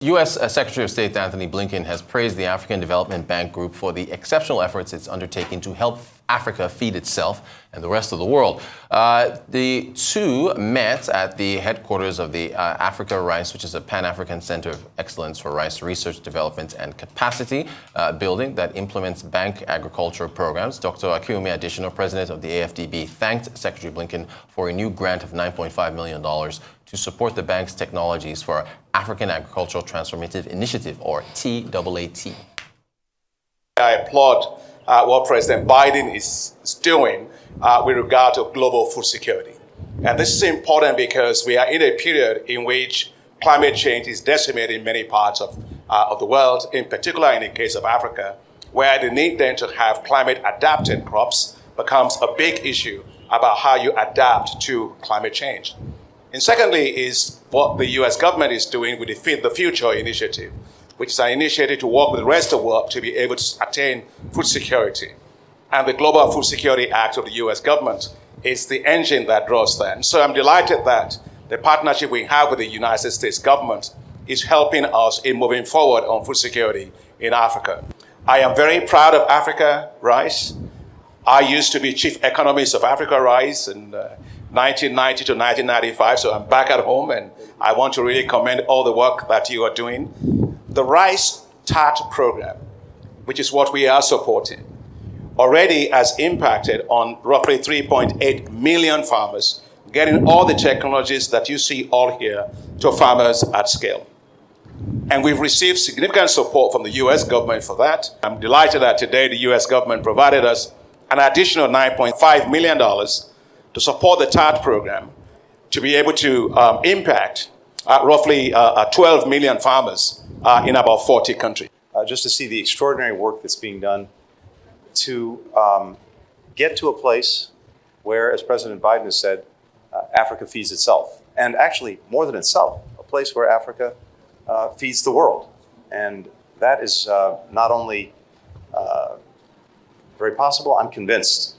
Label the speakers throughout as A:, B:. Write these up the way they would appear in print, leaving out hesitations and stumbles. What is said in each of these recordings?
A: U.S. Secretary of State Anthony Blinken has praised the African Development Bank Group for the exceptional efforts it's undertaking to help Africa feed itself and the rest of the world. The two met at the headquarters of the Africa Rice, which is a Pan-African Center of Excellence for Rice Research, Development and Capacity building that implements bank agriculture programs. Dr. Akiumi Additional, president of the Afdb, thanked Secretary Blinken for a new grant of $9.5 million to support the bank's technologies for African Agricultural Transformative Initiative, or TAAT.
B: I applaud what President Biden is doing with regard to global food security. And this is important because we are in a period in which climate change is decimating many parts of the world, in particular in the case of Africa, where the need then to have climate-adapted crops becomes a big issue about how you adapt to climate change. And secondly is what the U.S. government is doing with the Feed the Future initiative, which is an initiative to work with the rest of the world to be able to attain food security. And the Global Food Security Act of the U.S. government is the engine that draws that. And so I'm delighted that the partnership we have with the United States government is helping us in moving forward on food security in Africa. I am very proud of Africa Rice. I used to be chief economist of Africa Rice in 1990 to 1995, so I'm back at home, and I want to really commend all the work that you are doing. The Rice TAAT program, which is what we are supporting, already has impacted on roughly 3.8 million farmers, getting all the technologies that you see all here to farmers at scale. And we've received significant support from the U.S. government for that. I'm delighted that today the U.S. government provided us an additional $9.5 million to support the TAAT program to be able to impact roughly 12 million farmers in about 40 countries.
C: Just to see the extraordinary work that's being done to get to a place where, as President Biden has said, Africa feeds itself. And actually, more than itself, a place where Africa feeds the world. And that is not only very possible, I'm convinced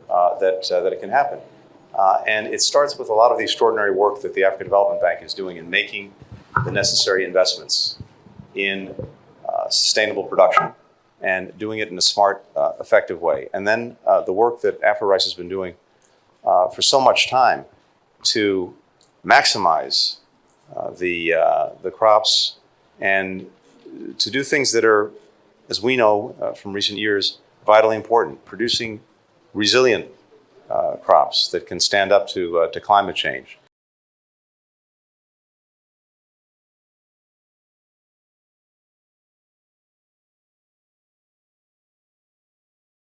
C: that it can happen. And it starts with a lot of the extraordinary work that the African Development Bank is doing in making the necessary investments in sustainable production and doing it in a smart, effective way. And then the work that Africa Rice has been doing for so much time to maximize the crops and to do things that are, as we know from recent years, vitally important, producing resilient crops that can stand up to climate change.